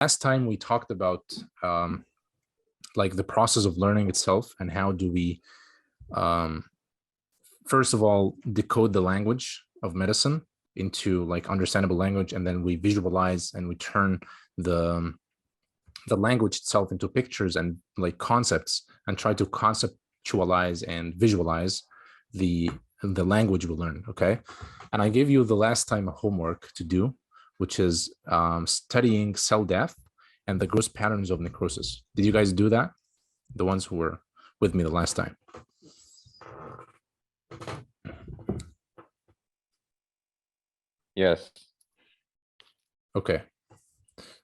Last time we talked about like the process of learning itself and how do we first of all decode the language of medicine into like understandable language, and then we visualize and we turn the language itself into pictures and like concepts and try to conceptualize and visualize the language we learn. Okay, and I gave you the last time a homework to do, which is studying cell death and the gross patterns of necrosis. Did you guys do that? The ones who were with me the last time? Yes. Okay.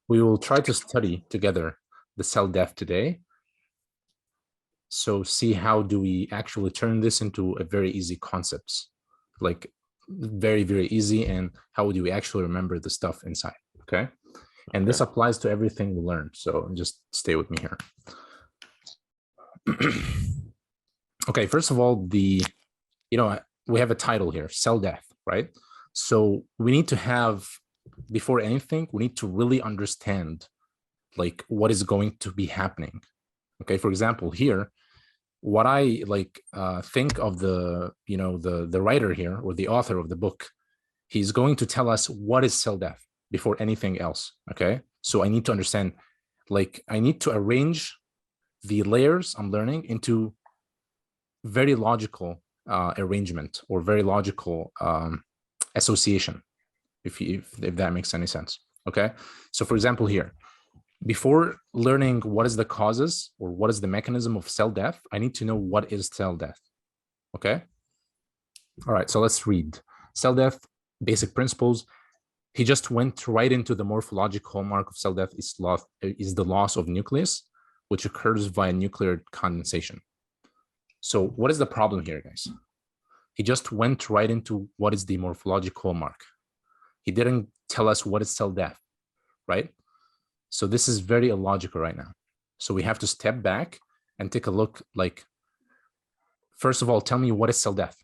We will try to study together the cell death today. So see how do we actually turn this into a very easy concepts, like very, very easy, and how do we actually remember the stuff inside, okay? And this applies to everything we learn, so just stay with me here. Okay, first of all, we have a title here, cell death, right? So we need to have, before anything, we need to really understand like what is going to be happening. Okay, for example, here, what I like think of the writer here, or the author of the book, he's going to tell us what is cell death before anything else. Okay, so I need to understand, like I need to arrange the layers I'm learning into very logical arrangement, or very logical association, if that makes any sense. Okay, so for example here, before learning what is the causes or what is the mechanism of cell death, I need to know what is cell death. Okay, all right, so let's read cell death basic principles. He just went right into the morphologic hallmark of cell death is the loss of nucleus, which occurs via nuclear condensation. So what is the problem here, guys? He just went right into what is the morphologic hallmark. He didn't tell us what is cell death, right? So this is very illogical right now. So we have to step back and take a look, like, first of all, tell me what is cell death,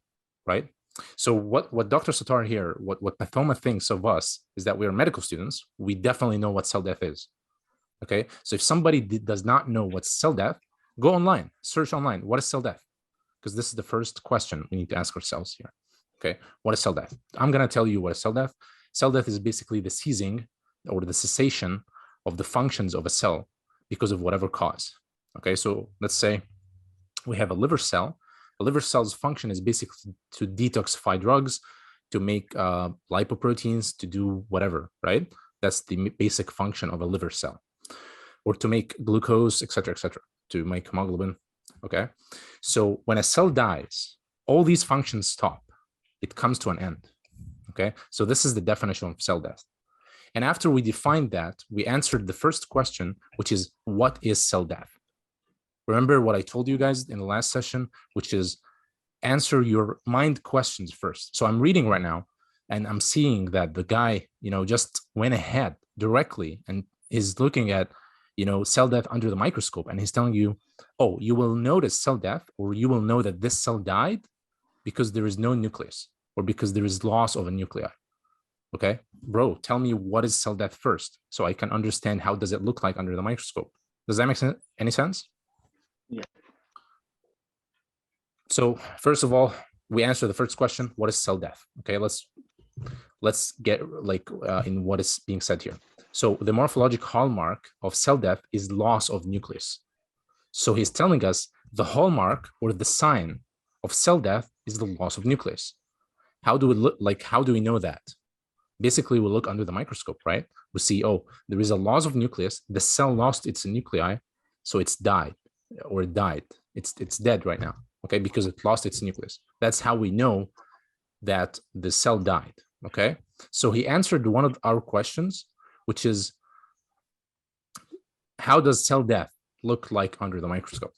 right? So what Dr. Satar here, what Pathoma thinks of us is that we are medical students. We definitely know what cell death is. Okay, so if somebody does not know what's cell death, go online, search online, what is cell death? Because this is the first question we need to ask ourselves here. Okay, what is cell death? I'm going to tell you what is cell death. Cell death is basically the ceasing or the cessation of the functions of a cell because of whatever cause. Okay, so let's say we have a liver cell. A liver cell's function is basically to detoxify drugs, to make lipoproteins, to do whatever, right? That's the basic function of a liver cell. Or to make glucose, etc., to make hemoglobin. Okay, so when a cell dies, all these functions stop. It comes to an end. Okay, so this is the definition of cell death. And after we defined that, we answered the first question, which is, what is cell death? Remember what I told you guys in the last session, which is answer your mind questions first. So I'm reading right now, and I'm seeing that the guy, just went ahead directly and is looking at, cell death under the microscope, and he's telling you, oh, you will notice cell death, or you will know that this cell died because there is no nucleus, or because there is loss of a nuclei. Okay, bro, tell me what is cell death first, so I can understand how does it look like under the microscope. Does that make any sense? Yeah. So first of all, we answer the first question, what is cell death? Okay, let's get in what is being said here. So the morphologic hallmark of cell death is loss of nucleus. So he's telling us the hallmark or the sign of cell death is the loss of nucleus. How do we look? How do we know that? Basically, we look under the microscope, right? We see, oh, there is a loss of nucleus. The cell lost its nuclei, so it's died, or it died. It's dead right now, okay, because it lost its nucleus. That's how we know that the cell died, okay? So he answered one of our questions, which is, how does cell death look like under the microscope?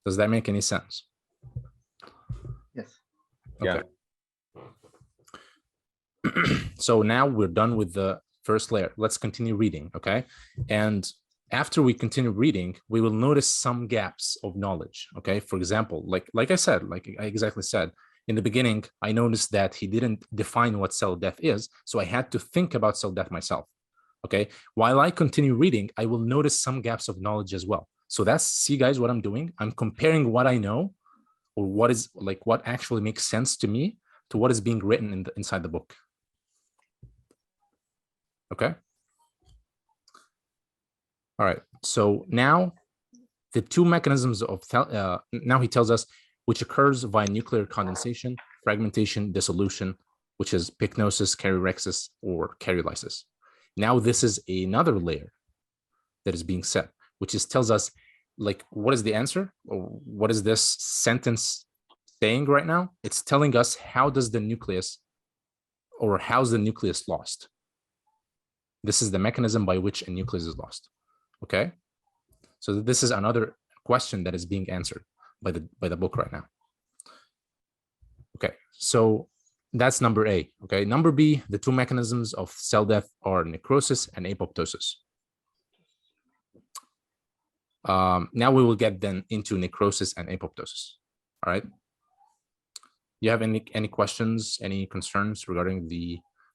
Does that make any sense? Yes. Okay. Yeah. So now we're done with the first layer. Let's continue reading, okay? And after we continue reading, we will notice some gaps of knowledge, okay? For example, like I said, like I exactly said, in the beginning, I noticed that he didn't define what cell death is, so I had to think about cell death myself. Okay, while I continue reading, I will notice some gaps of knowledge as well. So that's, see guys, what I'm doing. I'm comparing what I know, or what is like what actually makes sense to me, to what is being written in inside the book. Okay. All right. So now the two mechanisms of now he tells us which occurs via nuclear condensation, fragmentation, dissolution, which is pycnosis, karyorrhexis, or karyolysis. Now this is another layer that is being set, which is tells us like what is the answer, or what is this sentence saying right now? It's telling us how does the nucleus, or how's the nucleus lost. This is the mechanism by which a nucleus is lost. Okay, so this is another question that is being answered by the book right now. Okay, so that's number A. Okay, number B, the two mechanisms of cell death are necrosis and apoptosis. Now we will get then into necrosis and apoptosis. All right. You have any questions, any concerns regarding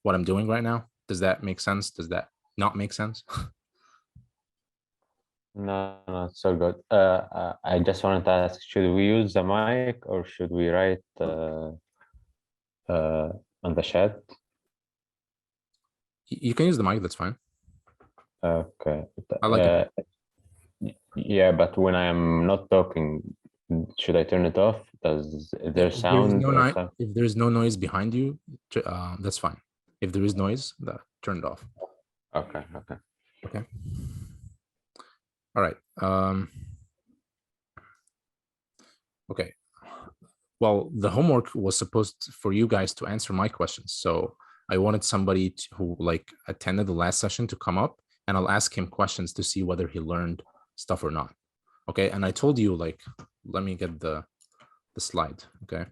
what I'm doing right now? Does that make sense? Does that not make sense? No, it's so good. I just wanted to ask, should we use the mic or should we write on the chat? You can use the mic, that's fine. Okay. I like it. Yeah, but when I am not talking, should I turn it off? Is there sound? If there's no noise behind you, that's fine. If there is noise, turn it off. Okay. Okay. All right. Okay. Well, the homework was supposed for you guys to answer my questions. So I wanted somebody who like attended the last session to come up, and I'll ask him questions to see whether he learned stuff or not. Okay. And I told you, like, let me get the slide. Okay.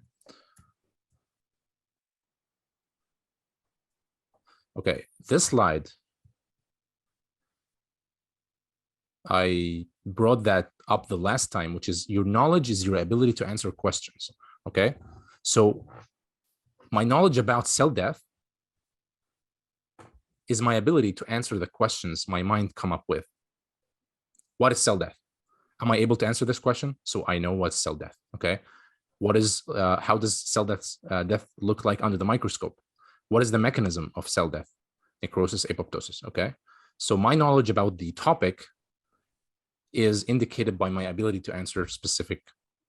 Okay. This slide, I brought that up the last time, which is your knowledge is your ability to answer questions. Okay. So my knowledge about cell death is my ability to answer the questions my mind come up with. What is cell death? Am I able to answer this question? So I know what's cell death. Okay. What is, how does cell death look like under the microscope? What is the mechanism of cell death? Necrosis, apoptosis. Okay. So my knowledge about the topic is indicated by my ability to answer specific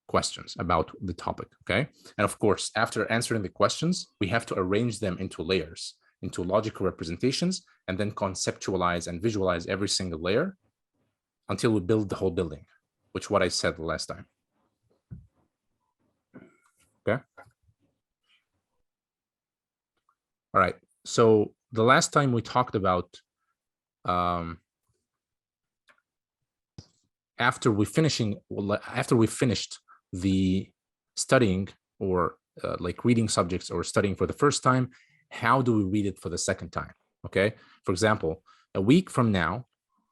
questions about the topic. Okay. And of course, after answering the questions, we have to arrange them into layers, into logical representations, and then conceptualize and visualize every single layer until we build the whole building, which what I said the last time. Okay. All right. So the last time we talked about after we finished the studying or like reading subjects or studying for the first time, how do we read it for the second time? Okay. For example, a week from now,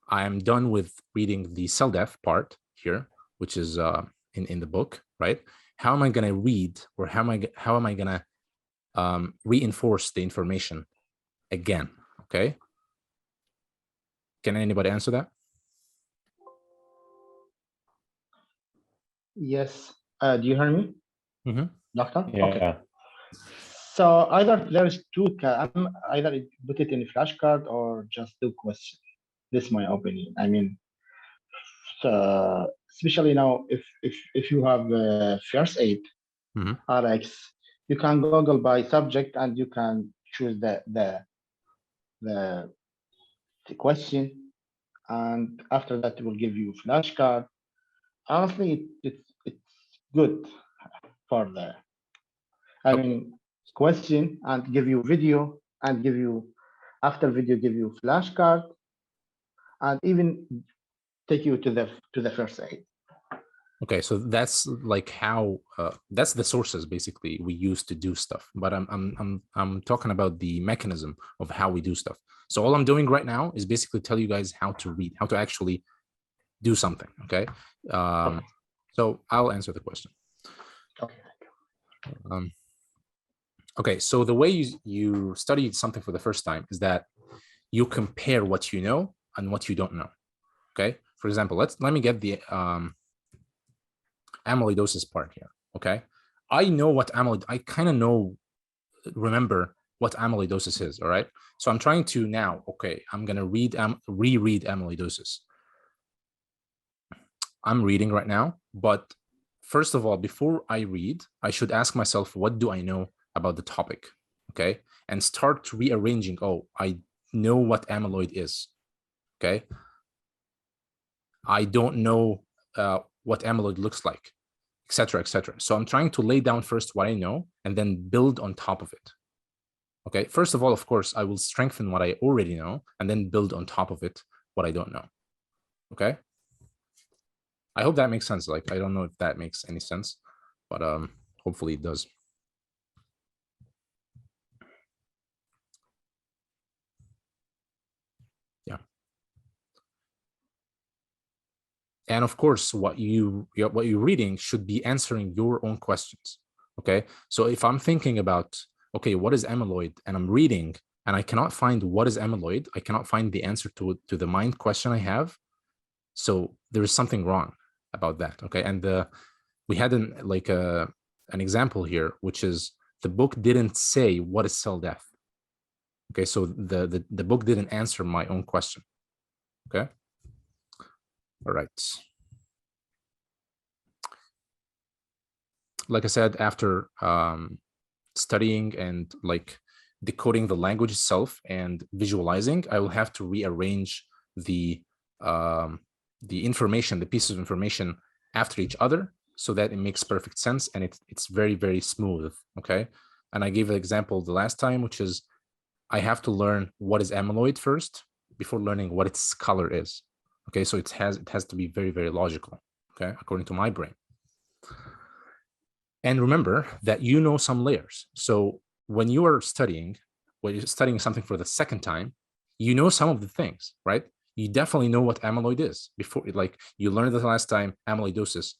I am done with reading the cell death part here, which is in the book, right? How am I going to read, or how am I going to reinforce the information again? Okay. Can anybody answer that? Yes. Do you hear me? Mm-hmm. Doctor? Yeah. Okay. So either there's either put it in a flashcard or just do questions. This is my opinion. I mean, especially now, if you have first aid, RX, you can Google by subject and you can choose the question, and after that it will give you flashcard. Honestly, it's good for the, I mean, question and give you video and give you after video give you flashcard and even take you to the first aid. Okay, so that's like how that's the sources basically we use to do stuff. But I'm talking about the mechanism of how we do stuff. So all I'm doing right now is basically tell you guys how to read, how to actually do something. Okay. So I'll answer the question. Okay. Okay, so the way you study something for the first time is that you compare what you know and what you don't know. Okay. For example, let me get the amyloidosis part here. Okay. I know what I kind of remember what amyloidosis is. All right. So I'm trying to now, okay, I'm going to reread amyloidosis. I'm reading right now, but first of all, before I read, I should ask myself, what do I know about the topic? Okay. And start rearranging. Oh, I know what amyloid is. Okay. I don't know what amyloid looks like, etc., etc. So I'm trying to lay down first what I know and then build on top of it. Okay. First of all, of course, I will strengthen what I already know and then build on top of it what I don't know. Okay. I hope that makes sense. Like, I don't know if that makes any sense, but hopefully it does. Yeah. And of course, what you're reading should be answering your own questions. Okay. So if I'm thinking about, okay, what is amyloid, and I'm reading and I cannot find what is amyloid, I cannot find the answer to the mind question I have. So there is something wrong about that. Okay. And we had an example here, which is the book didn't say what is cell death. Okay. So the book didn't answer my own question. Okay. All right. Like I said, after studying and like decoding the language itself and visualizing, I will have to rearrange the information, the pieces of information after each other so that it makes perfect sense and it's very, very smooth. Okay. And I gave an example the last time, which is I have to learn what is amyloid first before learning what its color is. Okay. So it has to be very, very logical. Okay. According to my brain. And remember that you know some layers. So when you are studying, when you're studying something for the second time, you know some of the things, right? You definitely know what amyloid is before, like you learned the last time, amyloidosis.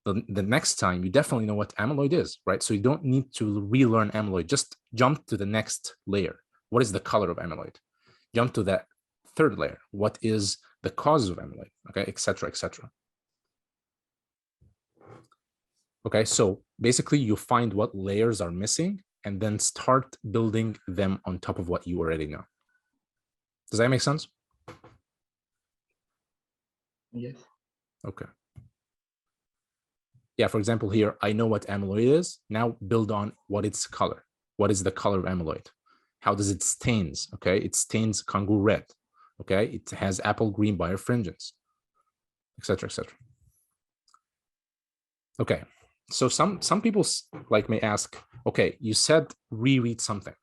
The next time, you definitely know what amyloid is, right? So you don't need to relearn amyloid. Just jump to the next layer. What is the color of amyloid? Jump to that third layer. What is the cause of amyloid? Okay, etc., etc. Okay, so basically you find what layers are missing and then start building them on top of what you already know. Does that make sense? Yes. Okay. Yeah, for example, here, I know what amyloid is. Now build on what its color. What is the color of amyloid? How does it stains? Okay, it stains Congo red. Okay, it has apple green birefringence, etc., etc. Okay. So some people like may ask, okay, you said reread something.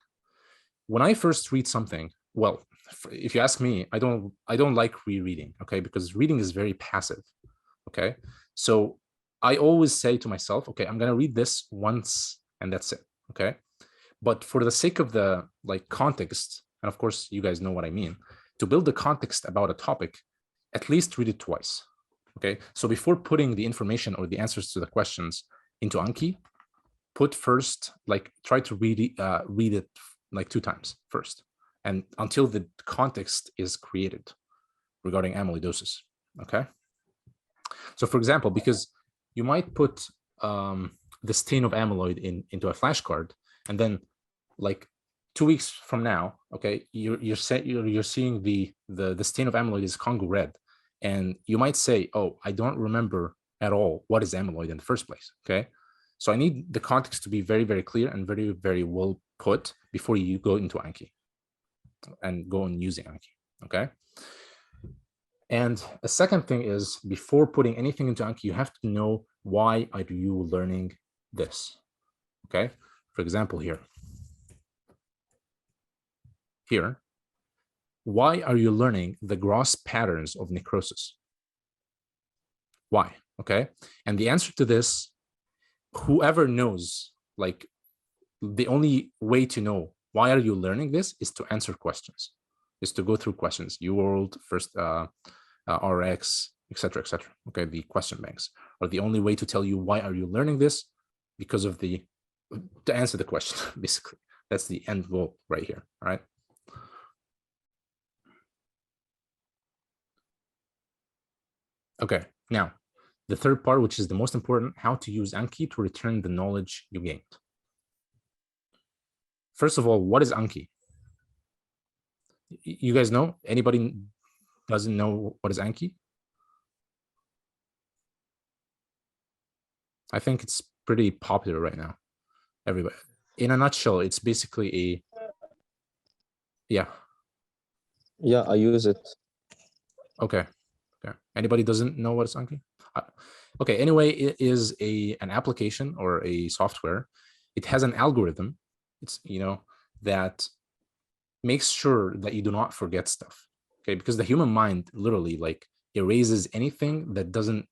When I first read something, well, if you ask me, I don't like rereading, okay, because reading is very passive, okay. So I always say to myself, okay, I'm gonna read this once and that's it, okay. But for the sake of the like context, and of course you guys know what I mean, to build the context about a topic, at least read it twice, okay. So before putting the information or the answers to the questions into Anki, put first, like try to read it like 2 times first, and until the context is created regarding amyloidosis. Okay. So for example, because you might put the stain of amyloid into a flashcard, and then like 2 weeks from now, okay, you're seeing the stain of amyloid is Congo red, and you might say, oh, I don't remember at all what is amyloid in the first place. Okay. So I need the context to be very, very clear and very, very well put before you go into Anki and go on using Anki, okay? And a second thing is, before putting anything into Anki, you have to know, why are you learning this, okay? For example, here, why are you learning the gross patterns of necrosis? Why, okay? And the answer to this, whoever knows, like the only way to know why are you learning this is to answer questions, is to go through questions, UWorld, first RX, etc., etc. Okay, the question banks are the only way to tell you why are you learning this, because of to answer the question, basically. That's the end goal right here, all right? Okay, now the third part, which is the most important, how to use Anki to return the knowledge you gained. First of all, what is Anki? You guys know? Anybody doesn't know what is Anki? I think it's pretty popular right now. Everybody. In a nutshell, it's basically a, yeah. Yeah, I use it. Okay. Okay. Anybody doesn't know what is Anki? Okay. Anyway, it is an application or a software. It has an algorithm. It's, you know, that makes sure that you do not forget stuff. Okay. Because the human mind literally like erases anything that doesn't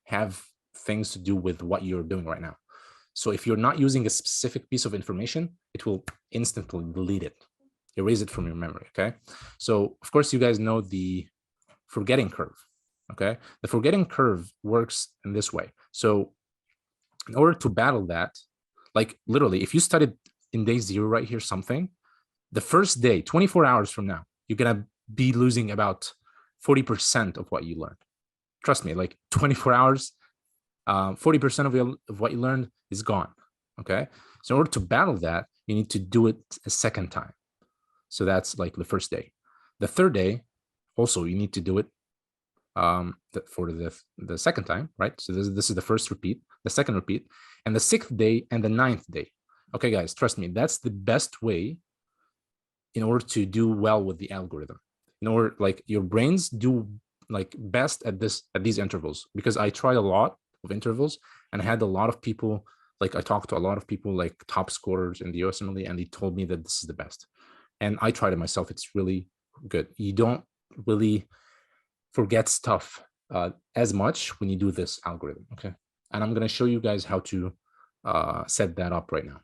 have things to do with what you're doing right now. So if you're not using a specific piece of information, it will instantly delete it, erase it from your memory. Okay. So of course you guys know the forgetting curve. Okay. The forgetting curve works in this way. So in order to battle that, like literally, if you studied in day 0 right here, something, the first day, 24 hours from now, you're going to be losing about 40% of what you learned. Trust me, like 24 hours, 40% of what you learned is gone. Okay. So in order to battle that, you need to do it a second time. So that's like the first day. The third day, also, you need to do it for the second time, right? So this is the first repeat, the second repeat, and the 6th day and the 9th day. Okay, guys, trust me, that's the best way in order to do well with the algorithm. In order, like your brains do like best at these intervals, because I tried a lot of intervals and I had a lot of people, like I talked to a lot of people like top scorers in the USMLE, and they told me that this is the best. And I tried it myself. It's really good. You don't really forget stuff as much when you do this algorithm. Okay. And I'm going to show you guys how to set that up right now.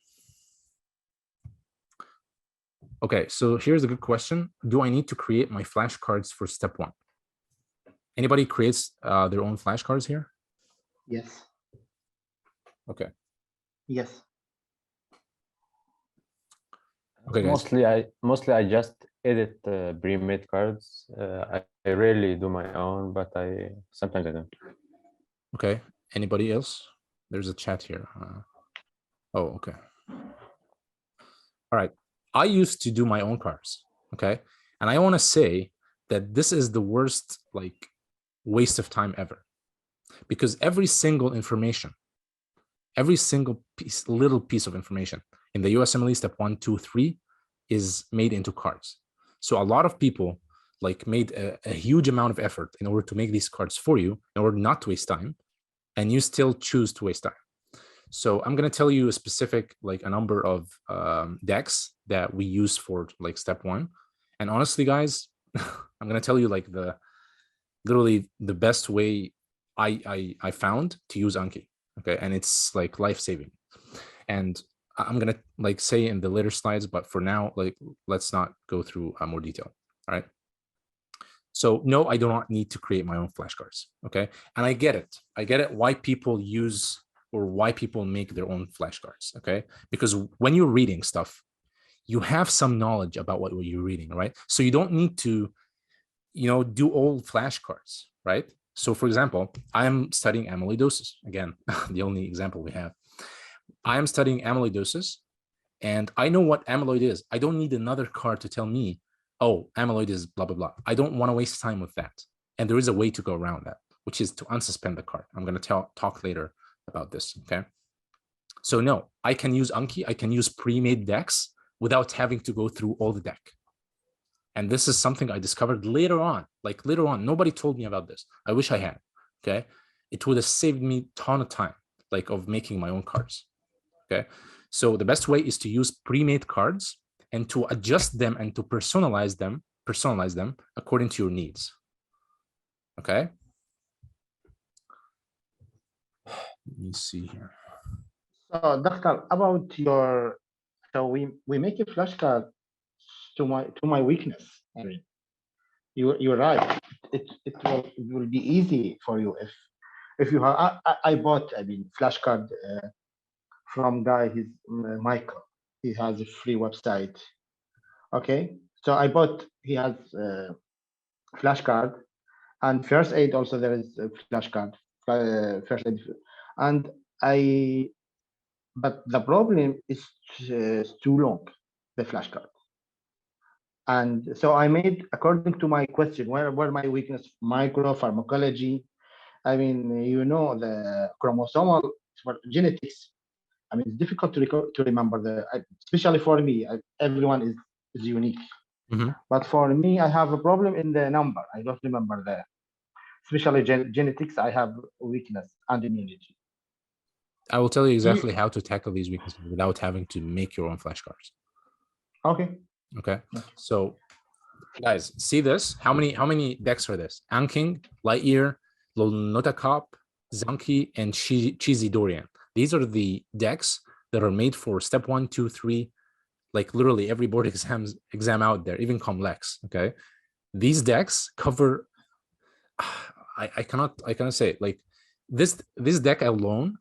Okay, so here's a good question. Do I need to create my flashcards for step 1? Anybody creates their own flashcards here? Yes. Okay. Yes. Okay, guys. Mostly I just edit pre-made cards. I rarely do my own, but sometimes I don't. Okay. Anybody else? There's a chat here. Oh, okay. All right. I used to do my own cards. Okay. And I want to say that this is the worst like waste of time ever, because every single information, every single piece, little piece of information in the USMLE step 1, 2, 3 is made into cards. So a lot of people like made a huge amount of effort in order to make these cards for you in order not to waste time, and you still choose to waste time. So I'm going to tell you a specific, like a number of decks that we use for like step 1. And honestly, guys, I'm going to tell you like literally the best way I found to use Anki. Okay. And it's like life-saving. And I'm going to like say in the later slides, but for now, like, let's not go through more detail. All right. So no, I do not need to create my own flashcards. Okay. And I get it. I get it why people use or why people make their own flashcards. Okay. Because when you're reading stuff, you have some knowledge about what you're reading, right? So you don't need to, you know, do all flashcards, right? So for example, I'm studying amyloidosis. Again, the only example we have. I am studying amyloidosis and I know what amyloid is. I don't need another card to tell me, oh, amyloid is blah, blah, blah. I don't want to waste time with that. And there is a way to go around that, which is to unsuspend the card. I'm going to talk later about this, okay? So no, I can use Anki. I can use pre-made decks without having to go through all the deck. And this is something I discovered later on, like later on. Nobody told me about this. I wish I had, okay? It would have saved me a ton of time, like of making my own cards, okay? So the best way is to use pre-made cards and to adjust them and to personalize them according to your needs, okay? Let me see here. So, Doctor, about your, so we make a flashcard to my weakness. I mean, you're right. It will be easy for you if you have. I bought, I mean, flashcard from guy. He's Michael. He has a free website. Okay, so I bought. He has flashcard, And first aid also there is a flashcard, first aid, and but the problem is too long, the flashcard. And so I made, according to my question, where my weakness, micro pharmacology. I mean, you know, the chromosomal genetics. I mean, it's difficult to remember especially for me. Everyone is unique. But for me, I have a problem in the number. I don't remember especially genetics. I have weakness and immunity. I will tell you exactly how to tackle these weaknesses without having to make your own flashcards. Okay. Okay. So, guys, see this? How many decks are this? Anking, Lightyear, lolnotac, Zanki, and Cheesy Dorian. These are the decks that are made for step 1, 2, 3, like literally every board exam out there, even Comlex. Okay. These decks cover, I cannot say it, like this deck alone,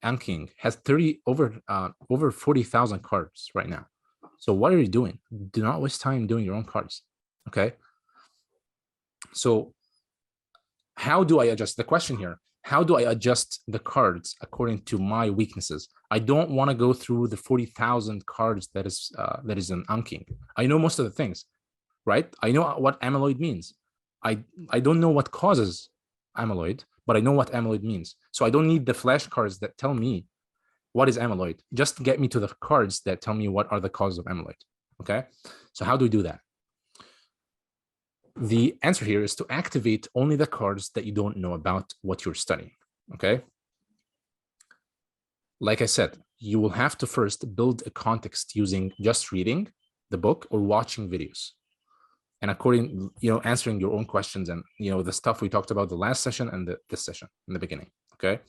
Anking has over 40,000 cards right now. So what are you doing? Do not waste time doing your own cards. Okay. So how do I adjust? The question here, how do I adjust the cards according to my weaknesses? I don't want to go through the 40,000 cards that is in Anking. I know most of the things, right? I know what amyloid means. I don't know what causes amyloid, but I know what amyloid means. So I don't need the flashcards that tell me what is amyloid. Just get me to the cards that tell me what are the causes of amyloid. Okay. So how do we do that? The answer here is to activate only the cards that you don't know about what you're studying. Okay. Like I said, you will have to first build a context using just reading the book or watching videos. And according, answering your own questions and, the stuff we talked about the last session and this session in the beginning. Okay.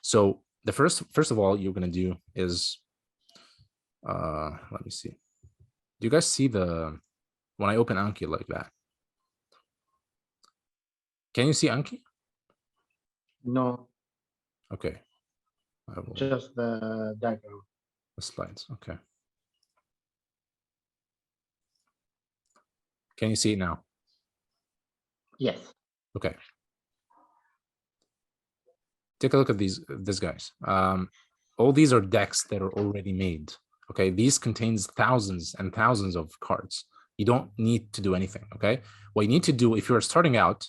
So the first of all, you're going to do is, let me see. Do you guys see when I open Anki like that? Can you see Anki? No. Okay. Just the diagram. The slides. Okay. Can you see it now? Yes. Okay. Take a look at these guys. All these are decks that are already made. Okay. These contains thousands and thousands of cards. You don't need to do anything. Okay. What you need to do if you're starting out,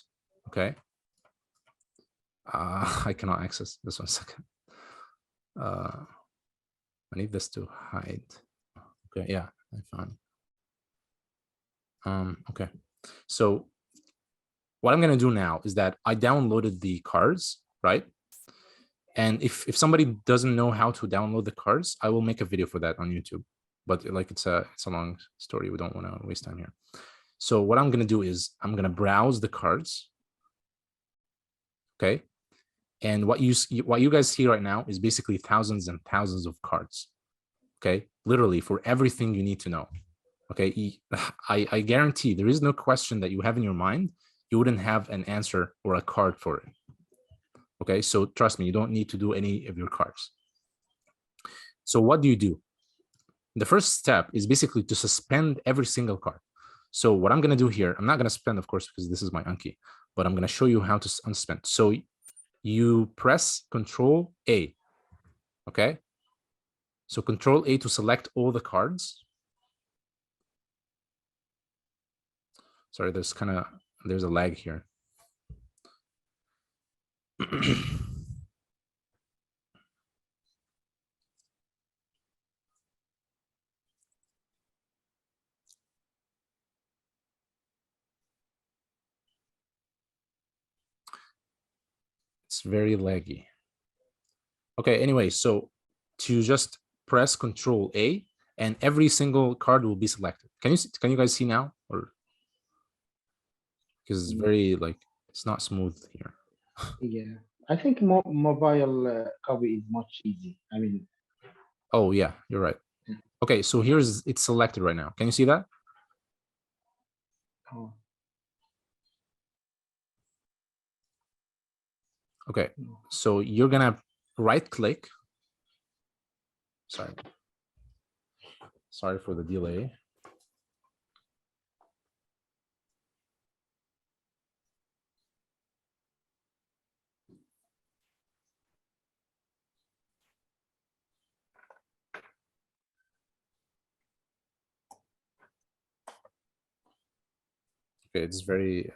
okay. I cannot access this 1 second. I need this to hide. Okay, yeah, I found it. Okay, so what I'm gonna do now is that I downloaded the cards, right? And if somebody doesn't know how to download the cards, I will make a video for that on YouTube. But like it's a long story. We don't want to waste time here. So what I'm gonna do is I'm gonna browse the cards. Okay. And what you guys see right now is basically thousands and thousands of cards. Okay, literally for everything you need to know. Okay, I guarantee there is no question that you have in your mind you wouldn't have an answer or a card for it. Okay, so trust me, you don't need to do any of your cards. So what do you do? The first step is basically to suspend every single card. So what I'm going to do here, I'm not going to suspend, of course, because this is my Anki, but I'm going to show you how to unsuspend. So you press Control A. Okay. So Control A to select all the cards. Sorry, there's a lag here. It's very laggy. Okay, anyway, so to just press Control A and every single card will be selected. Can you guys see now? Or because it's very it's not smooth here. Yeah, I think mobile copy is much easy. I mean. Oh yeah, you're right. Okay, so it's selected right now. Can you see that? Oh. Okay, so you're gonna right click. Sorry for the delay. Okay, it's very,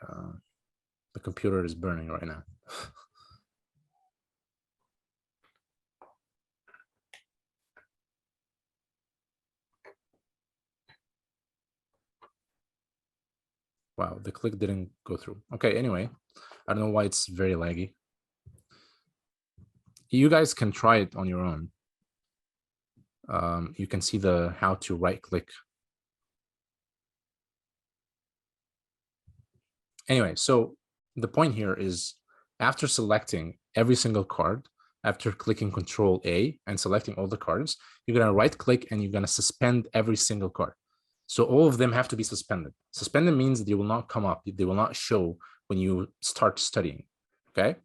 the computer is burning right now. Wow, the click didn't go through. Okay, anyway, I don't know why it's very laggy. You guys can try it on your own. You can see the how to right click. Anyway, so the point here is after selecting every single card, after clicking Control A and selecting all the cards, you're gonna right click and you're gonna suspend every single card. So all of them have to be suspended. Suspended means they will not come up. They will not show when you start studying, okay?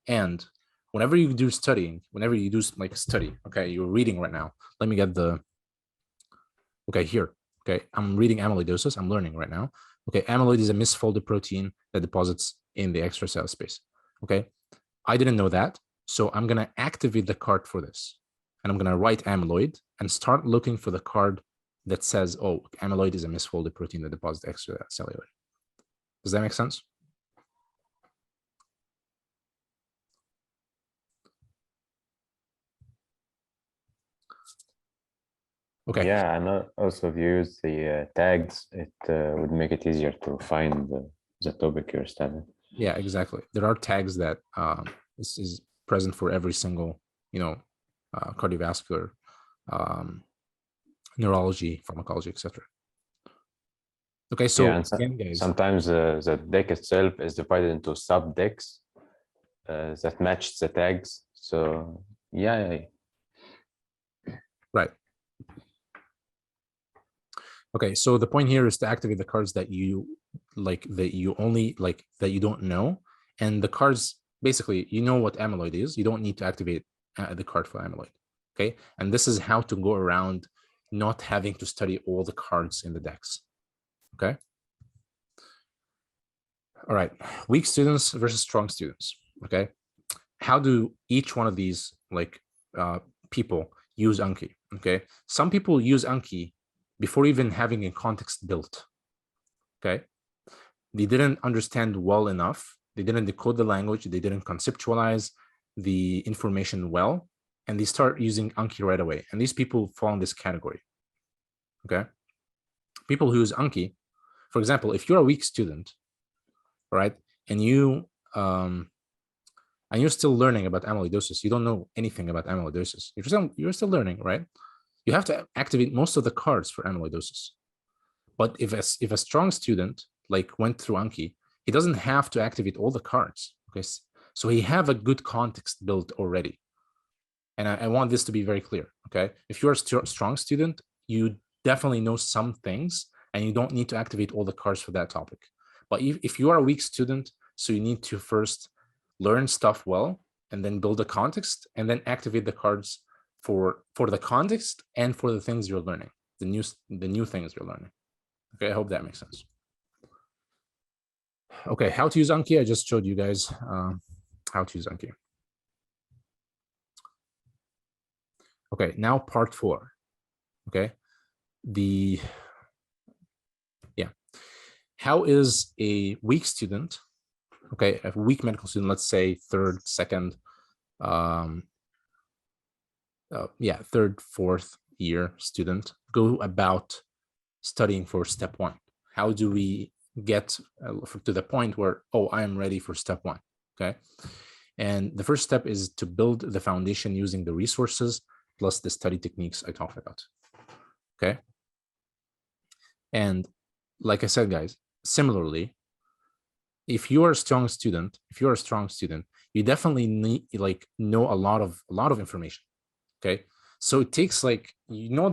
And whenever you do studying, whenever you do like study, okay, you're reading right now. Let me get the, okay, here, okay, I'm reading amyloidosis. I'm learning right now. Okay, amyloid is a misfolded protein that deposits in the extracellular space. Okay, I didn't know that. So I'm gonna activate the card for this. And I'm gonna write amyloid and start looking for the card that says, oh, amyloid is a misfolded protein that deposits extracellular. Does that make sense? Okay. Yeah, and also if you use the tags, it would make it easier to find the topic you're studying. Yeah, exactly. There are tags that this is present for every single, cardiovascular, neurology, pharmacology, etc. Okay, so yeah, and again, guys, sometimes the deck itself is divided into sub decks that match the tags. So yeah. right. Okay, so the point here is to activate the cards that you like, that you only like, that you don't know. And the cards, basically, you know what amyloid is. You don't need to activate the card for amyloid. Okay, and this is how to go around not having to study all the cards in the decks. Okay. All right, weak students versus strong students. Okay, how do each one of these like people use Anki? Okay, some people use Anki before even having a context built. Okay, they didn't understand well enough. They didn't decode the language. They didn't conceptualize the information well, and they start using Anki right away. And these people fall in this category. Okay, people who use Anki, for example, if you're a weak student, right, and you're still learning about amyloidosis, you don't know anything about amyloidosis. You're still learning, right? You have to activate most of the cards for amyloidosis. But if a strong student like went through Anki, he doesn't have to activate all the cards. Okay, so he have a good context built already. And I want this to be very clear. Okay, if you're a strong student, you definitely know some things, and you don't need to activate all the cards for that topic. But if you are a weak student, so you need to first learn stuff well, and then build a context, and then activate the cards for the context and for the things you're learning, the new things you're learning. Okay, I hope that makes sense. Okay, how to use Anki. I just showed you guys how to use Anki. Okay, now part 4. Okay, how is a weak student, okay, a weak medical student, let's say third, fourth year student, go about studying for step 1? How do we get to the point where, oh, I am ready for step 1? Okay, and the first step is to build the foundation using the resources plus the study techniques I talked about. Okay, and like I said, guys, similarly, if you are a strong student, you definitely need know a lot of information. Okay, so it takes the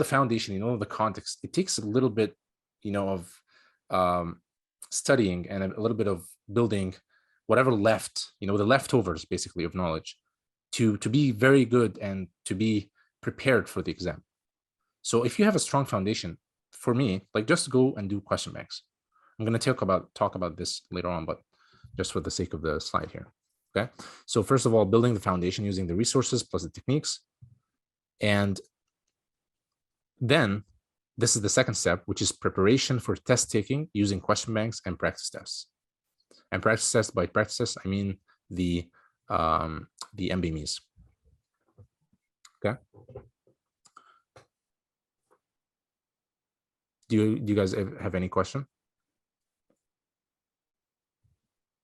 foundation, the context. It takes a little bit, of studying and a little bit of building whatever left, the leftovers basically of knowledge to be very good and to be prepared for the exam. So if you have a strong foundation, for me, just go and do question banks. I'm going to talk about this later on, but just for the sake of the slide here. Okay, so first of all, building the foundation using the resources plus the techniques. And then this is the second step, which is preparation for test taking using question banks and practice tests. And practice tests, by practice tests, I mean the MBMEs. Okay. Do you guys have any question?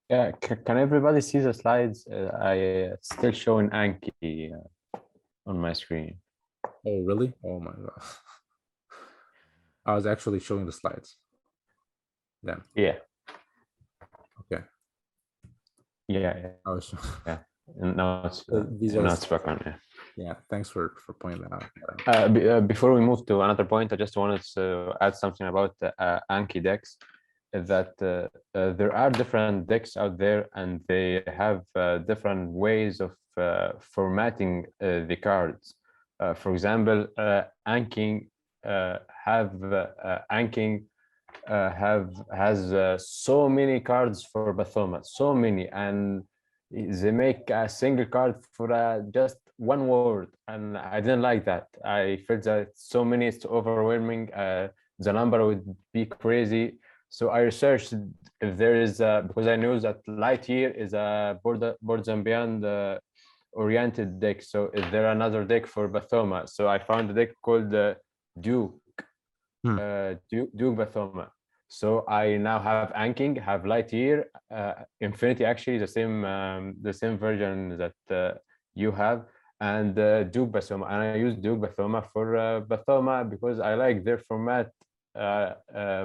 Yeah, can everybody see the slides? I still showing Anki on my screen. Oh, really? Oh my God. I was actually showing the slides then. Yeah. Okay. Yeah. I was, Yeah. Now it's these now are, it's back on. Yeah. yeah, thanks for pointing that out. Before we move to another point, I just wanted to add something about Anki decks. That there are different decks out there, and they have different ways of formatting the cards. For example, Anking has so many cards for Bathoma, so many, and they make a single card for just one word, and I didn't like that. I felt that so many is overwhelming. The number would be crazy. So I researched if there is because I know that Lightyear is a Boards and Beyond oriented deck. So is there another deck for Bathoma? So I found a deck called Duke Bathoma. So I now have Anking, have Lightyear, Infinity, actually the same version that you have, and Duke Bathoma. And I use Duke Bathoma for Bathoma because I like their format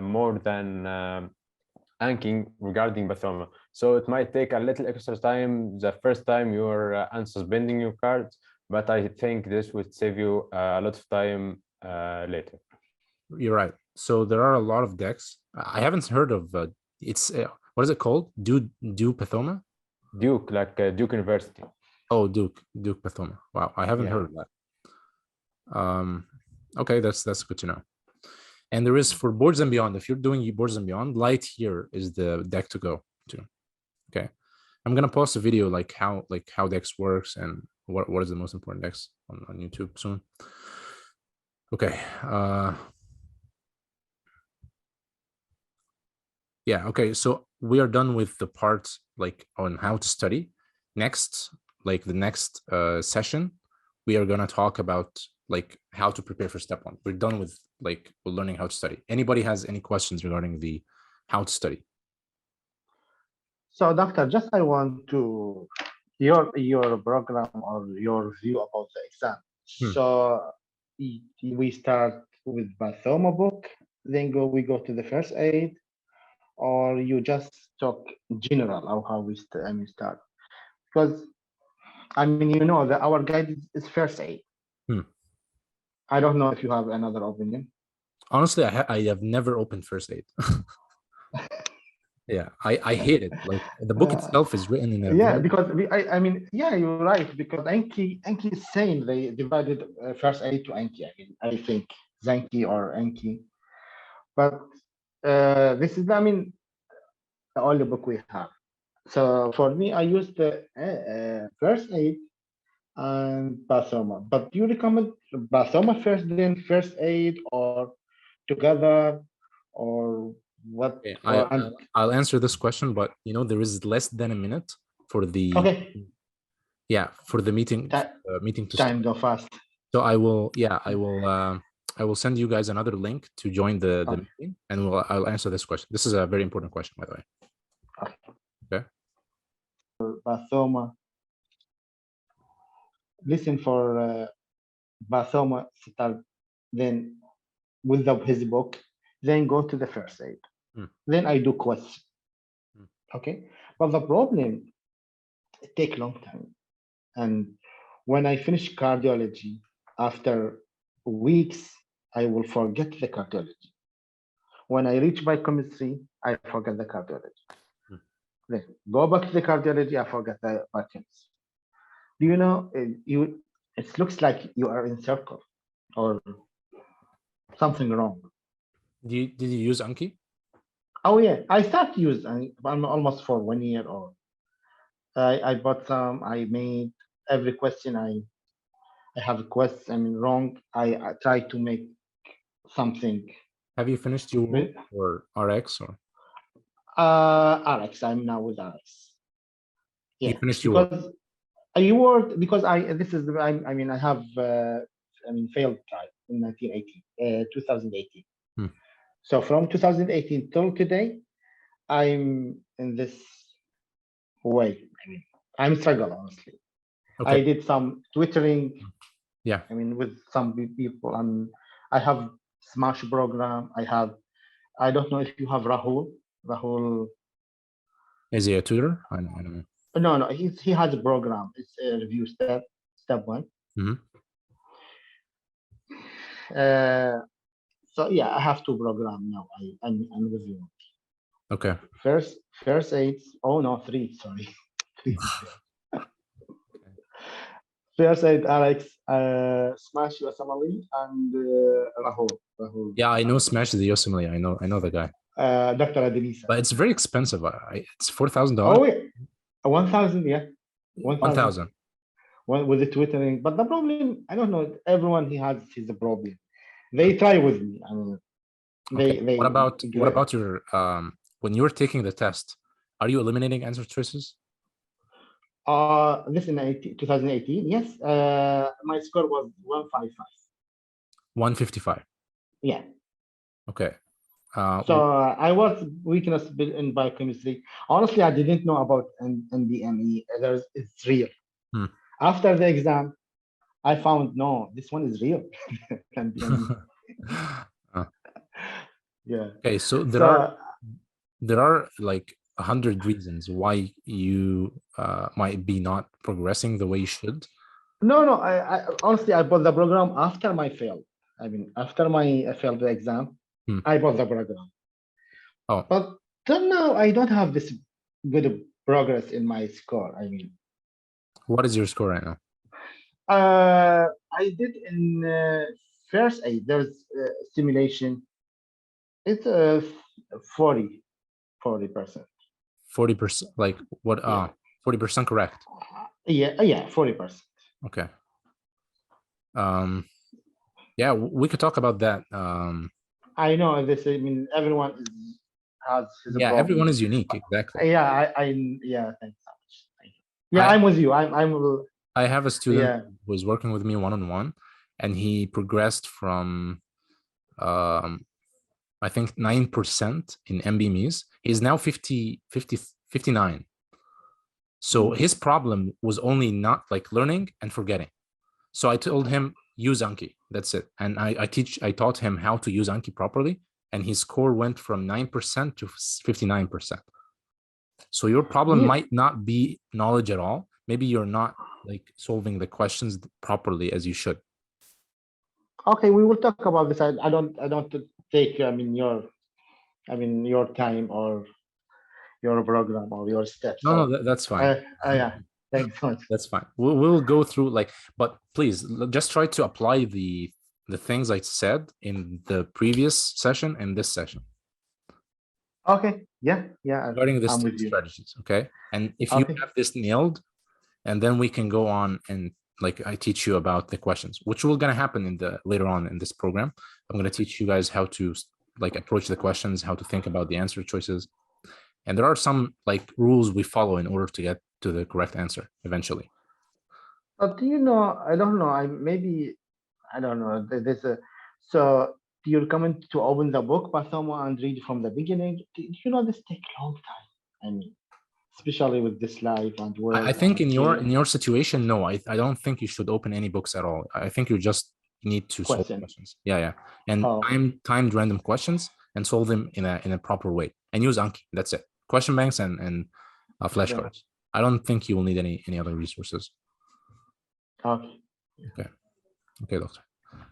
more than Anking regarding Bathoma. So it might take a little extra time the first time you're unsuspending your cards, but I think this would save you a lot of time later. You're right. So there are a lot of decks. I haven't heard of it's what is it called? Duke Bathoma? Duke, like Duke University. Oh, Duke Bathoma. Wow, I haven't heard of that. Okay, that's good to know. And there is for Boards and Beyond. If you're doing Boards and Beyond, Lightyear is the deck to go to. Okay, I'm gonna post a video like how decks works and what is the most important decks on YouTube soon. Okay. Yeah. Okay. So we are done with the part like on how to study. Next, like the next session, we are gonna talk about like how to prepare for step 1. We're done with like learning how to study. Anybody has any questions regarding the how to study? So, doctor, just I want to your program or your view about the exam. So we start with Bathoma book, then we go to the first aid, or you just talk general of how we start? Because I mean, you know that our guide is first aid. I don't know if you have another opinion. Honestly, I have never opened first aid. Yeah, I hate it. Like the book itself is written in a because I mean, yeah, you're right. Because Anki is saying they divided first aid to Anki. I mean, I think Zanki or Anki, but this is, I mean, the only book we have. So for me, I use the first aid and Bathoma. But do you recommend Bathoma first, then first aid, or together, or what? Okay, I'll answer this question, but you know there is less than a minute for the for the meeting meeting to time start. go fast. So I will send you guys another link to join the meeting, and I'll answer this question. This is a very important question, by the way. Okay. Bathoma. Listen for Bathoma start, then with his book, then go to the first aid. Then I do question. Okay, but the problem, it take long time, and when I finish cardiology, after weeks, I will forget the cardiology. When I reach biochemistry, I forget the cardiology. Then go back to the cardiology, I forget the biochemistry. Do you know, it looks like you are in circle or something wrong. Did you use Anki? Oh yeah, I started to use I'm almost for 1 year or I bought some, I made every question I have a question, I mean wrong. I try to make something. Have you finished your Re- or RX or Alex, I'm now with Alex. you Yeah, finished your work? because I worked because I mean I have failed type in 2018. Hmm. So from 2018 till today, I'm in this way. I mean, I'm struggling honestly. Okay. I did some twittering. Yeah. I mean, with some people, and I have Smash program. I don't know if you have Rahul. Rahul. Is he a tutor? I don't know. No, he has a program. It's a review step one. Mhm. So yeah, I have two program now. I'm reviewing. Okay. First aid. Oh no, three. Sorry. First aid, Alex, Smash USMLE, and Rahul. Yeah, I know Smash the USMLE. I know the guy. Dr. Adelisa. But it's very expensive. It's $4,000. Oh yeah, 1,000. Yeah, 1,000. With the twittering, but the problem, I don't know. Everyone he has his problem. They try with me. I mean, they. What about your when you're taking the test? Are you eliminating answer choices? This in 2018. Yes. My score was 155. 155. Yeah. Okay. So I was weakness in biochemistry. Honestly, I didn't know about NBME. It's real. After the exam, I found no, this one is real. Yeah. Okay, so there are like 100 reasons why you might be not progressing the way you should. No. I honestly I bought the program after my fail. I mean, after my failed the exam, I bought the program. Oh. But till now, I don't have this good progress in my score. I mean, what is your score right now? I did in first aid. There's simulation. It's 40%. 40%. Like what? 40% correct. Yeah, 40%. Okay. Yeah, we could talk about that. I know this. I mean, everyone has his problem. Everyone is unique. Exactly. Yeah, yeah. Thanks so much. Thank you. Yeah, I'm with you. I have a student who was working with me one-on-one, and he progressed from I think 9% in MBMEs. He's now 59. So his problem was only not like learning and forgetting. So I told him, use Anki. That's it. And I taught him how to use Anki properly. And his score went from 9% to 59%. So your problem might not be knowledge at all. Maybe you're not like solving the questions properly as you should. Okay, we will talk about this. I don't take your time or your program or your steps. No, that's fine. Yeah, thanks so much. That's fine. We'll go through but please just try to apply the things I said in the previous session and this session. Okay. Yeah. Regarding the strategies, okay? And if you have this nailed, and then we can go on and like I teach you about the questions, which will gonna happen later on in this program. I'm gonna teach you guys how to like approach the questions, how to think about the answer choices. And there are some like rules we follow in order to get to the correct answer eventually. But do you know, I don't know, I don't know. So you're coming to open the book by someone and read from the beginning. Do you know this takes a long time? I mean, especially with this live and work. I think in your situation, no, I don't think you should open any books at all. I think you just need to solve questions. Yeah. And timed random questions and solve them in a proper way. And use Anki. That's it. Question banks and flashcards. I don't think you will need any other resources. Okay, doctor.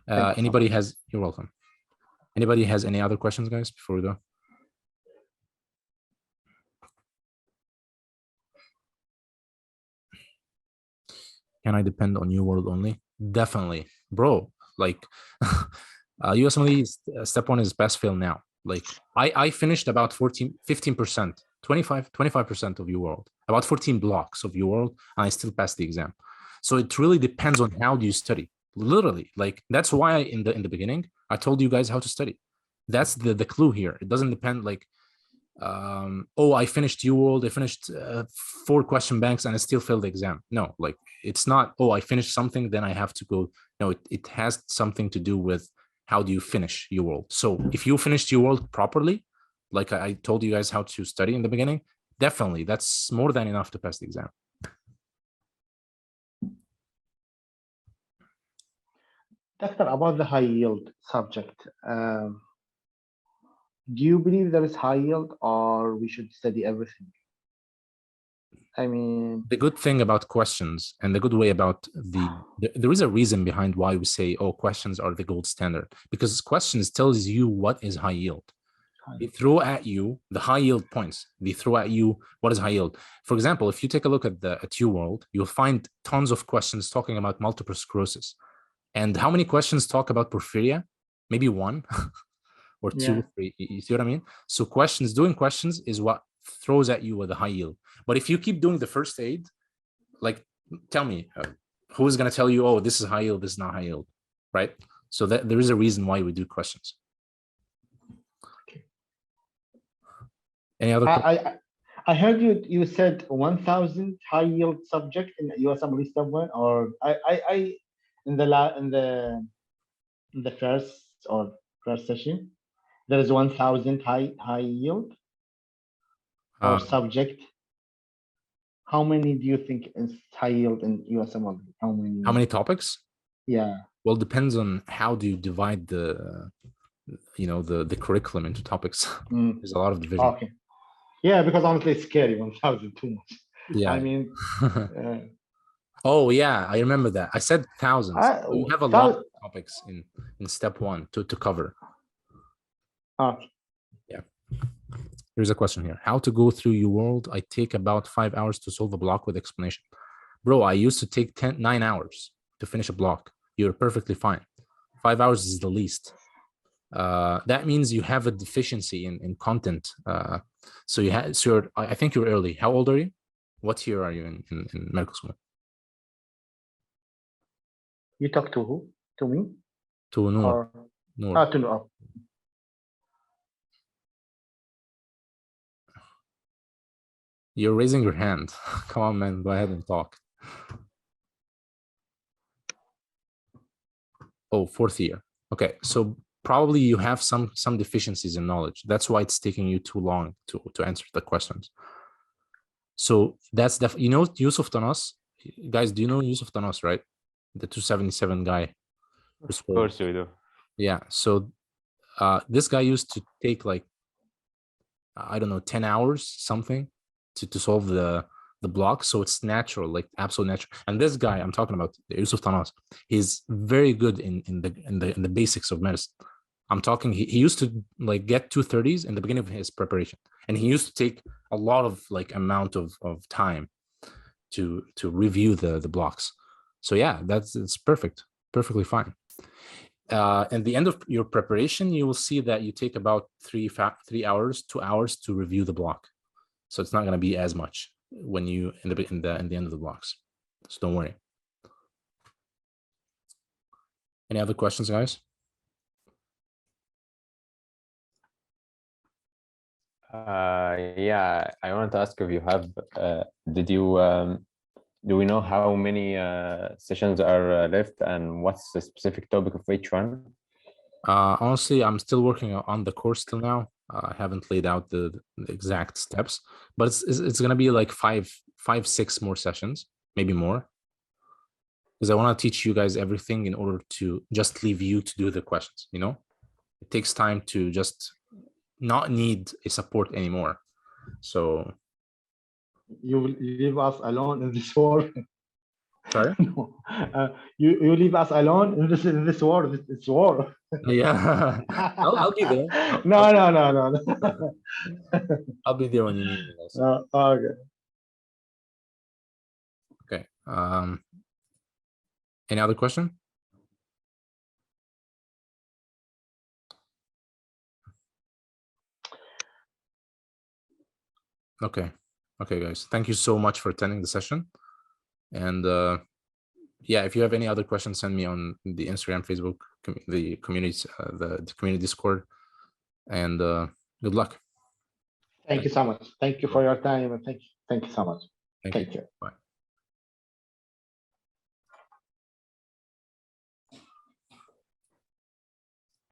You're welcome. Anybody has any other questions, guys, before we go? Can I depend on you world only? Definitely, bro. Like USMLE step 1 is pass fail now. Like I finished about 15%, 25% of your world, about 14 blocks of your world, and I still passed the exam. So it really depends on how do you study. Literally, like that's why in the beginning I told you guys how to study. That's the clue here. It doesn't depend like, oh, I finished UWorld, I finished 4 question banks and I still failed the exam. No, like it's not, oh, I finished something, then I have to go. No, it has something to do with how do you finish UWorld. So if you finished UWorld properly, like I told you guys how to study in the beginning, definitely that's more than enough to pass the exam. Doctor, about the high yield subject, do you believe there is high yield or we should study everything? I mean, the good thing about questions and the good way about there is a reason behind why we say, oh, questions are the gold standard, because questions tells you what is high yield. They throw at you the high yield points. They throw at you what is high yield. For example, if you take a look at UWorld, you'll find tons of questions talking about multiple sclerosis. And how many questions talk about porphyria? Maybe 1 or 2, Yeah. 3. You see what I mean? So doing questions is what throws at you with a high yield. But if you keep doing the first aid, like, tell me, who is going to tell you, oh, this is high yield, this is not high yield, right? So that there is a reason why we do questions. Any other questions? I heard you said 1,000 high yield subject in USMLE Step 1, or I in the first session there is 1,000 high yield or subject. How many do you think is high yield in USMLE? How many topics? Yeah. Well, it depends on how do you divide the curriculum into topics. There's a lot of division. Okay. Yeah, because honestly, it's scary. 1,000 too much. Yeah. I mean. Oh yeah, I remember that. I said thousands. We have a lot of topics in step 1 to cover. Okay. Yeah. Here's a question here. How to go through UWorld? I take about 5 hours to solve a block with explanation. Bro, I used to take 9 hours to finish a block. You're perfectly fine. 5 hours is the least. That means you have a deficiency in content. So you had, so I think you're early. How old are you? What year are you in medical school? You talk to who? To me? To Noor. Noor. To Noor. You're raising your hand. Come on, man. Go ahead and talk. Oh, 4th year. Okay, so probably you have some deficiencies in knowledge. That's why it's taking you too long to answer the questions. So that's you know Yusuf Tanas, guys. Do you know Yusuf Tanas, right? The 277 guy. Of course we do. Yeah. So this guy used to take like, I don't know, 10 hours something to solve the block. So it's natural, like absolute natural. And this guy I'm talking about, Yusuf Tanas, he's very good in the basics of medicine. I'm talking, he used to like get 230s in the beginning of his preparation, and he used to take a lot of like amount of time to review the blocks. So yeah, it's perfectly fine. At the end of your preparation, you will see that you take about 3 hours, 2 hours to review the block. So it's not going to be as much when you in the end of the blocks. So don't worry. Any other questions, guys? Yeah, I wanted to ask if you have, do we know how many sessions are left and what's the specific topic of each one? Honestly, I'm still working on the course till now. I haven't laid out the exact steps, but it's going to be like 5-6 more sessions, maybe more, because I want to teach you guys everything in order to just leave you to do the questions. You know, it takes time to just not need a support anymore. So you will leave us alone in this war. Sorry? No. You leave us alone in this war. It's war. Yeah. I'll be there. No. I'll be there when you need me. Okay. Okay. Any other question? Okay, guys. Thank you so much for attending the session. And yeah, if you have any other questions, send me on the Instagram, Facebook, the communities, the community Discord, and good luck. Thank you so much. Thank you for your time, and thank you so much. Thank Take you. care. Bye.